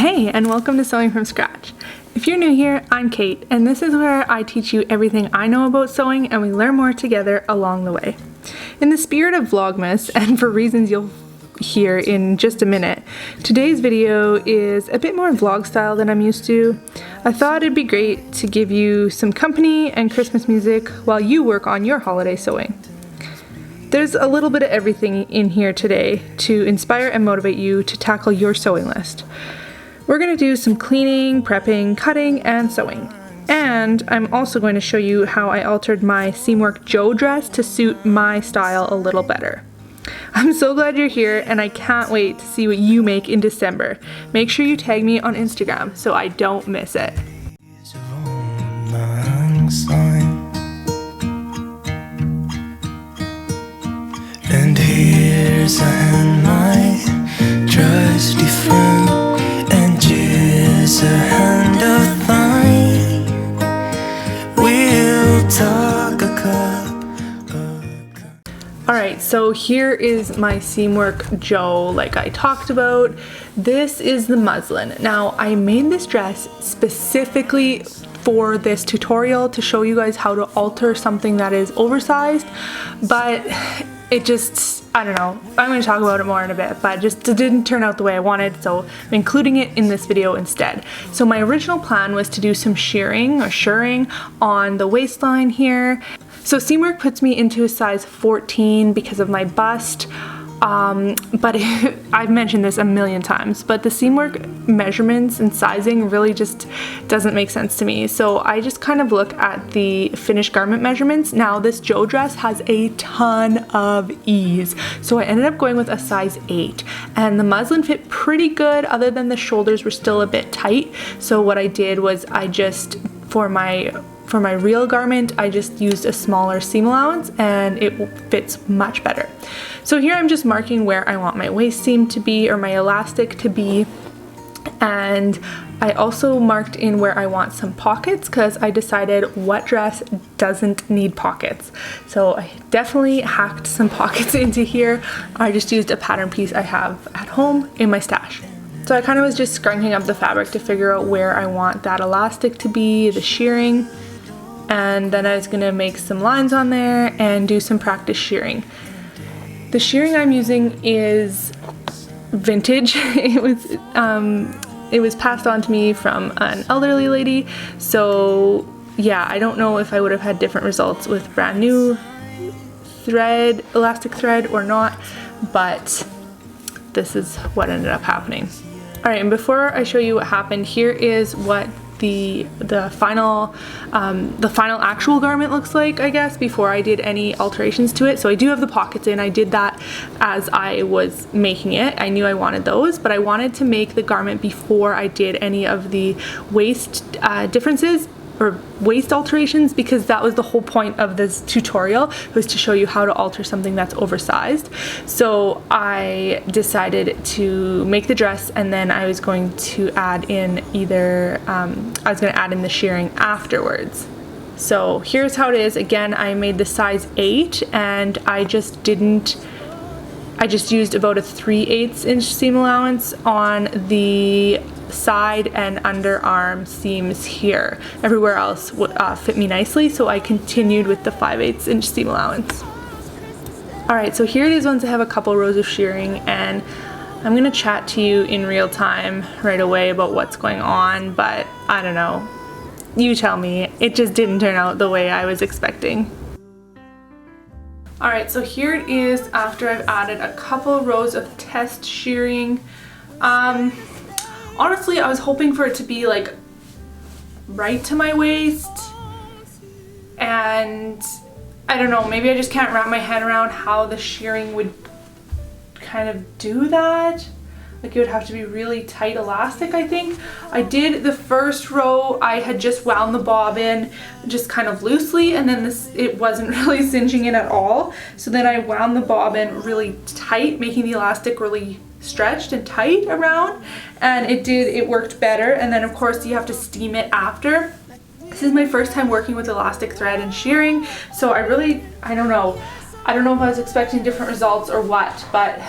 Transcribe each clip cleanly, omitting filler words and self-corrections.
Hey, and welcome to Sewing from Scratch. If you're new here, I'm Kate, and this is where I teach you everything I know about sewing and we learn more together along the way. In the spirit of Vlogmas, and for reasons you'll hear in just a minute, today's video is a bit more vlog style than I'm used to. I thought it'd be great to give you some company and Christmas music while you work on your holiday sewing. There's a little bit of everything in here today to inspire and motivate you to tackle your sewing list. We're going to do some cleaning, prepping, cutting, and sewing. And I'm also going to show you how I altered my Seamwork Joe dress to suit my style a little better. I'm so glad you're here, and I can't wait to see what you make in December. Make sure you tag me on Instagram so I don't miss it. And here's my trusty friend, and here's a hand of thine. We'll talk a cup. Alright, so here is my Seamwork Joe like I talked about. This is the muslin. Now, I made this dress specifically for this tutorial to show you guys how to alter something that is oversized, but it just, I don't know, I'm going to talk about it more in a bit, but just it didn't turn out the way I wanted, so I'm including it in this video instead. So my original plan was to do some shearing or shirring on the waistline here. So Seamwork puts me into a size 14 because of my bust, but I've mentioned this a million times, but the Seamwork measurements and sizing really just doesn't make sense to me. So I just kind of look at the finished garment measurements. Now this Joe dress has a ton of ease, so I ended up going with a size 8, and the muslin fit pretty good other than the shoulders were still a bit tight. So what I did was I just, for my real garment, I just used a smaller seam allowance and it fits much better. So here I'm just marking where I want my waist seam to be or my elastic to be, and I also marked in where I want some pockets because I decided what dress doesn't need pockets. So I definitely hacked some pockets into here. I just used a pattern piece I have at home in my stash. So I kind of was just scrunching up the fabric to figure out where I want that elastic to be, the shearing. And then I was going to make some lines on there and do some practice shearing. The shearing I'm using is vintage. It was passed on to me from an elderly lady. So yeah, I don't know if I would have had different results with brand new thread, elastic thread or not, but this is what ended up happening. All right, and before I show you what happened, here is what the final actual garment looks like, I guess, before I did any alterations to it. So I do have the pockets in. I did that as I was making it. I knew I wanted those, but I wanted to make the garment before I did any of the waist differences or waist alterations, because that was the whole point of this tutorial, was to show you how to alter something that's oversized. So I decided to make the dress, and then I was going to add in the shearing afterwards. So here's how it is. Again, I made the size 8, and I just used about a 3/8 inch seam allowance on the side and underarm seams here. Everywhere else would fit me nicely, so I continued with the 5/8 inch seam allowance. Alright, so here it is once I have a couple rows of shearing, and I'm gonna chat to you in real time right away about what's going on, but I don't know. You tell me. It just didn't turn out the way I was expecting. Alright, so here it is after I've added a couple rows of test shearing. Honestly, I was hoping for it to be like right to my waist, and I don't know, maybe I just can't wrap my head around how the shearing would kind of do that. Like it would have to be really tight elastic, I think. I did the first row, I had just wound the bobbin just kind of loosely, and then it wasn't really cinching in at all. So then I wound the bobbin really tight, making the elastic really stretched and tight around, and it worked better. And then of course you have to steam it after. This is my first time working with elastic thread and shearing, so I don't know if I was expecting different results or what, but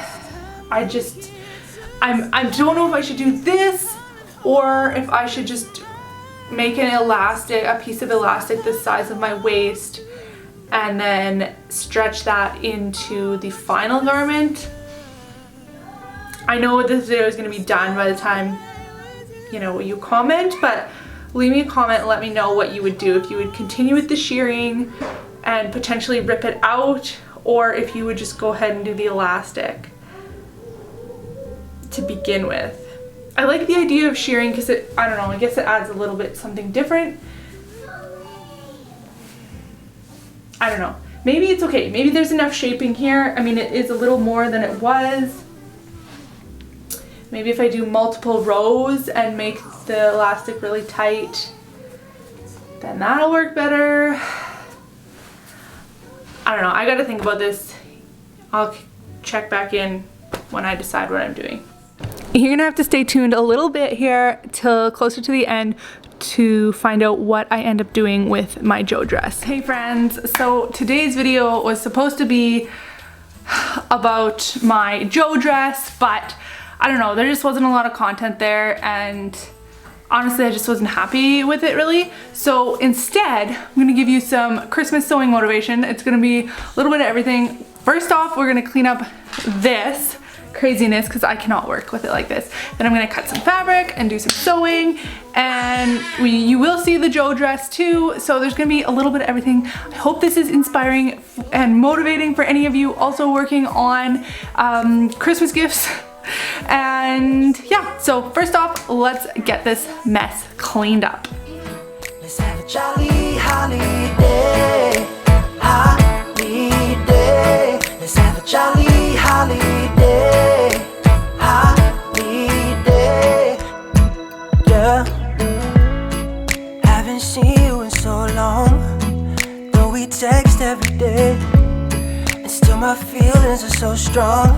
I don't know if I should do this or if I should just make an elastic, a piece of elastic the size of my waist, and then stretch that into the final garment. I know this video is going to be done by the time, you know, you comment, but leave me a comment and let me know what you would do. If you would continue with the shearing and potentially rip it out, or if you would just go ahead and do the elastic to begin with. I like the idea of shearing because it, I don't know, I guess it adds a little bit something different. I don't know. Maybe it's okay. Maybe there's enough shaping here. I mean, it is a little more than it was. Maybe if I do multiple rows and make the elastic really tight, then that'll work better. I don't know. I gotta think about this. I'll check back in when I decide what I'm doing. You're gonna have to stay tuned a little bit here till closer to the end to find out what I end up doing with my Joe dress. Hey friends, so today's video was supposed to be about my Joe dress, but I don't know, there just wasn't a lot of content there, and honestly I just wasn't happy with it really. So instead, I'm gonna give you some Christmas sewing motivation. It's gonna be a little bit of everything. First off, we're gonna clean up this craziness because I cannot work with it like this. Then I'm gonna cut some fabric and do some sewing, and you will see the Joe dress too, so there's gonna be a little bit of everything. I hope this is inspiring and motivating for any of you also working on Christmas gifts. And yeah, so first off, let's get this mess cleaned up. Let's have a jolly holiday, holiday. Let's have a jolly holiday, holiday. Yeah, haven't seen you in so long, though we text every day, and still my feelings are so strong.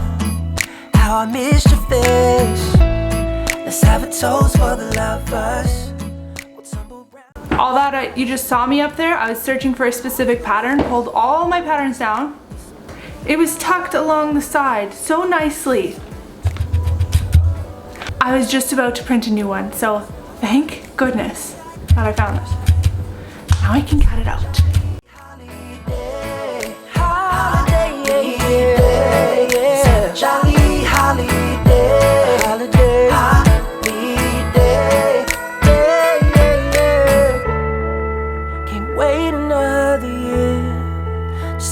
How I miss your face. Let's have a toast for the lovers. All that you just saw me up there, I was searching for a specific pattern, pulled all my patterns down. It was tucked along the side so nicely. I was just about to print a new one, so thank goodness that I found this. Now I can cut it out.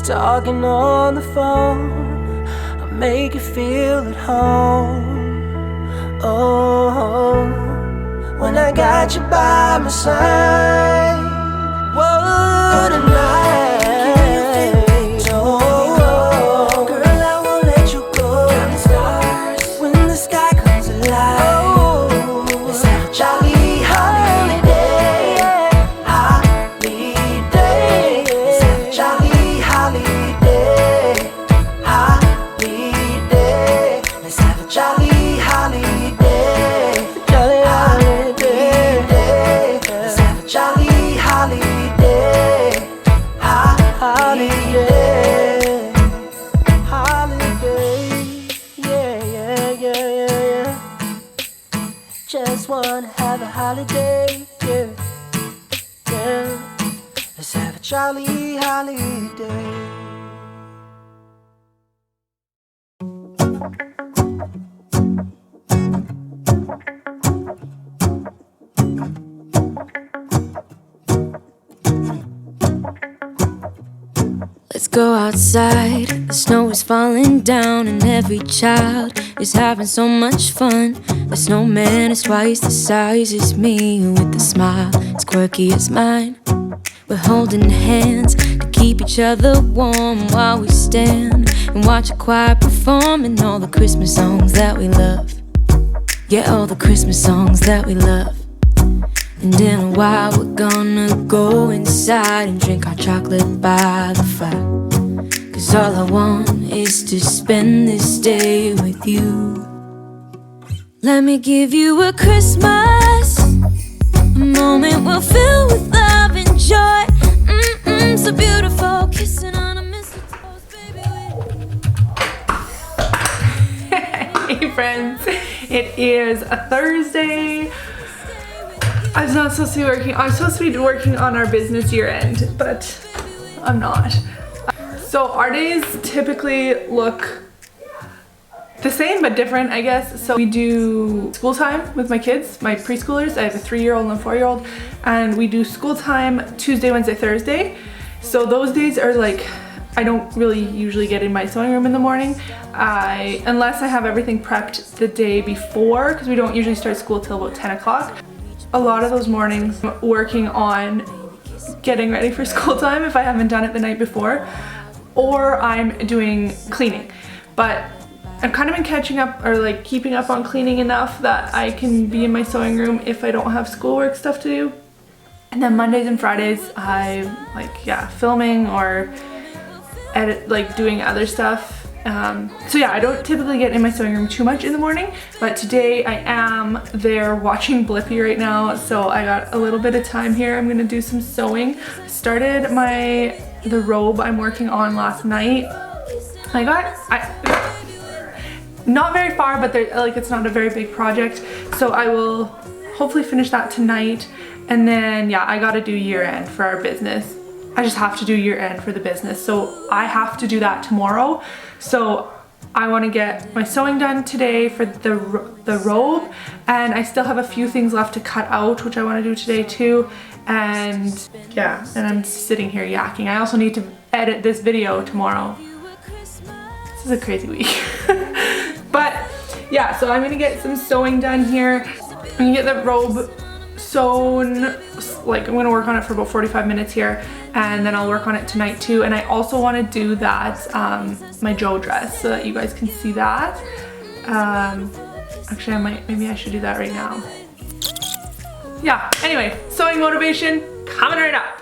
Talking on the phone, I'll make you feel at home. Oh, when I got you by my side, what a night. Oh, girl, I won't let you go. When the sky comes alive, let's have a jolly holiday, holiday. Let's have a jolly holiday, holiday. Let's have a jolly holiday, jolly holiday. Let's have a jolly holiday, holiday, holiday. Yeah, yeah, yeah, yeah, yeah. Just wanna have a holiday, yeah, yeah. Let's have a jolly holiday. Let's go outside, the snow is falling down and every child is having so much fun. The snowman is twice the size as me, with a smile as quirky as mine. We're holding hands to keep each other warm while we stand and watch a choir performing all the Christmas songs that we love. Yeah, all the Christmas songs that we love. And in a while we're gonna go inside and drink our chocolate by the fire. 'Cause all I want is to spend this day with you. Let me give you a Christmas, a moment we'll fill with love and joy. So beautiful, kissing on a mistletoe, baby. Hey friends, it is a Thursday. I'm not supposed to be working. I'm supposed to be working on our business year end, but I'm not. So our days typically look the same but different, I guess. So we do school time with my kids, my preschoolers. I have a 3-year-old and a 4-year-old, and we do school time Tuesday, Wednesday, Thursday. So those days are like, I don't really usually get in my sewing room in the morning, unless I have everything prepped the day before, because we don't usually start school till about 10 o'clock. A lot of those mornings I'm working on getting ready for school time if I haven't done it the night before, or I'm doing cleaning. But I've kind of been catching up, or like keeping up on cleaning enough that I can be in my sewing room if I don't have schoolwork stuff to do. And then Mondays and Fridays I'm like, yeah, filming or edit, like doing other stuff. So yeah, I don't typically get in my sewing room too much in the morning, but today I am there watching Blippi right now, so I got a little bit of time here. I'm gonna do some sewing. Started the robe I'm working on last night. I got not very far, but like it's not a very big project, so I will hopefully finish that tonight. And then yeah, I gotta do year end for our business. I just have to do year end for the business, so I have to do that tomorrow. So I want to get my sewing done today for the robe, and I still have a few things left to cut out, which I want to do today too. And yeah, and I'm sitting here yakking. I also need to edit this video tomorrow. This is a crazy week. But yeah, so I'm gonna get some sewing done here. I'm gonna get the robe sewn, like I'm gonna work on it for about 45 minutes here, and then I'll work on it tonight too. And I also want to do that my Joe dress so that you guys can see that. Actually maybe I should do that right now. Yeah, anyway, sewing motivation coming right up.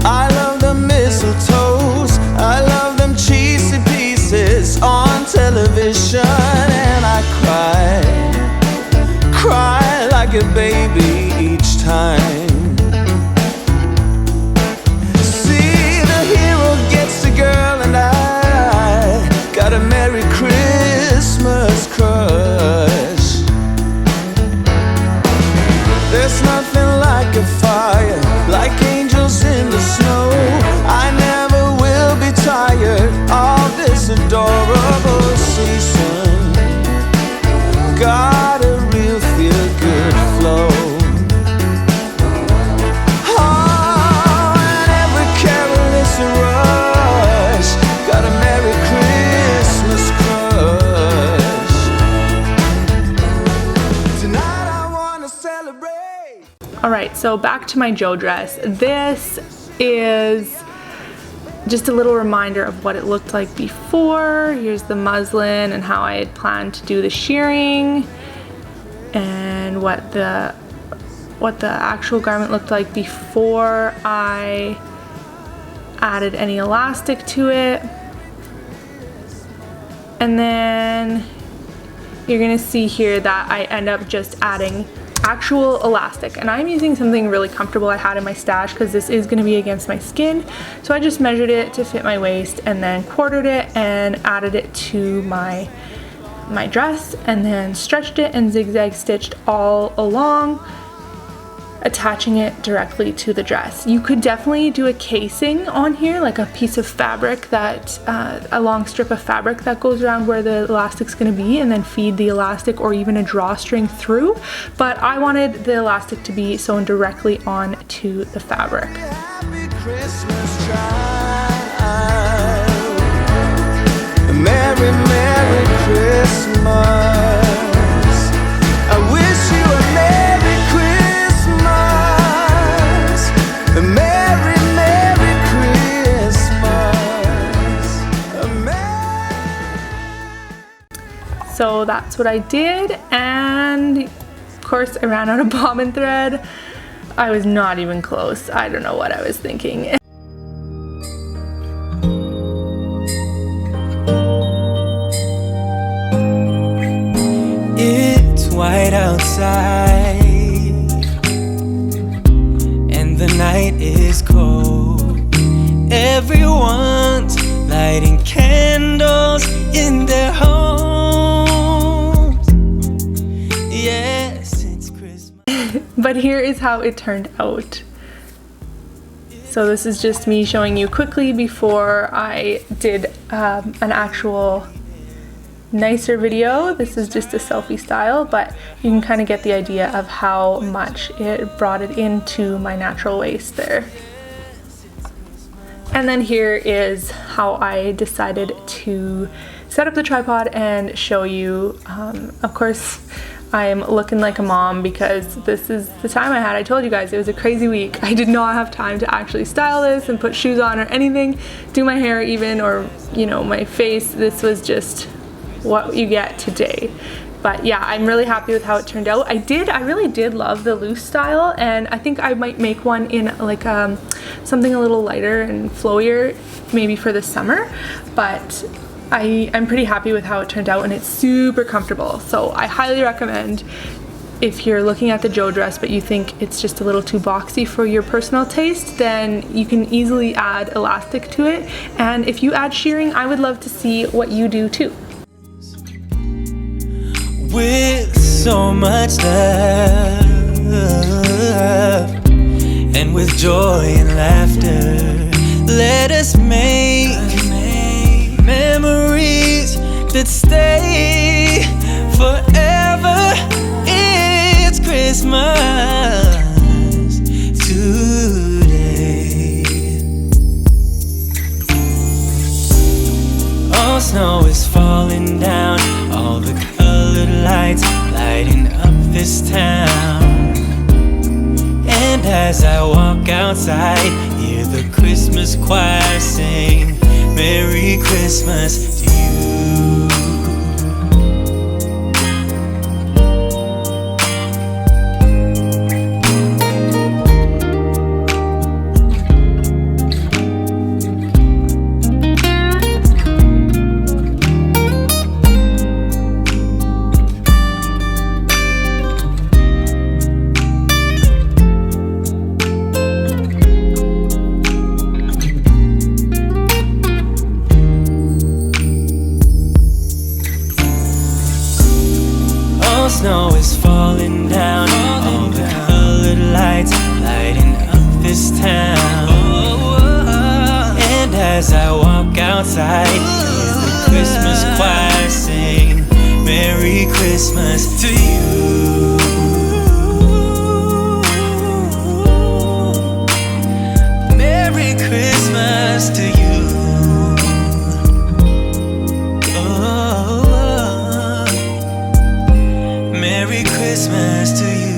I love the mistletoes, I love them cheesy pieces on television, and I cry like a baby each time. See, the hero gets the girl, and I got a Merry Christmas crush. There's nothing like a fire, like angels in the snow. I never will be tired of this adorable season. Got a real feel-good flow. Oh, and every carol is a rush. Got a Merry Christmas crush. Tonight I wanna celebrate. Alright, so back to my Joe dress. This is just a little reminder of what it looked like before. Here's the muslin and how I had planned to do the shearing, and what the actual garment looked like before I added any elastic to it. And then you're gonna see here that I end up just adding actual elastic, and I'm using something really comfortable I had in my stash because this is going to be against my skin. So I just measured it to fit my waist and then quartered it and added it to my dress, and then stretched it and zigzag stitched all along, attaching it directly to the dress. You could definitely do a casing on here, like a piece of fabric that a long strip of fabric that goes around where the elastic's going to be, and then feed the elastic or even a drawstring through. But I wanted the elastic to be sewn directly onto the fabric. Happy Christmas child. Merry, Merry Christmas. I wish you a Merry Christmas. A Merry, Merry Christmas. So that's what I did, and of course I ran out of bobbin thread. I was not even close. I don't know what I was thinking. It's white outside. But here is how it turned out. So this is just me showing you quickly before I did an actual nicer video. This is just a selfie style, but you can kind of get the idea of how much it brought it into my natural waist there. And then here is how I decided to set up the tripod and show you. Of course, I'm looking like a mom because this is the time I had. I told you guys it was a crazy week. I did not have time to actually style this and put shoes on or anything, do my hair even, or you know, my face. This was just what you get today. But yeah, I'm really happy with how it turned out. I really did love the loose style, and I think I might make one in like something a little lighter and flowier maybe for the summer, but I'm pretty happy with how it turned out, and it's super comfortable. So I highly recommend, if you're looking at the Joe dress but you think it's just a little too boxy for your personal taste, then you can easily add elastic to it. And if you add shearing, I would love to see what you do too. With so much love and with joy and laughter, let us make memories that stay forever. It's Christmas today. All snow is falling down, all the colored lights lighting up this town. And as I walk outside, hear the Christmas choir sing Merry Christmas to you. Snow is falling down, all the colored lights lighting up this town. And as I walk outside, hear the Christmas choir sing Merry Christmas to you. Merry Christmas to you. Merry Christmas to you.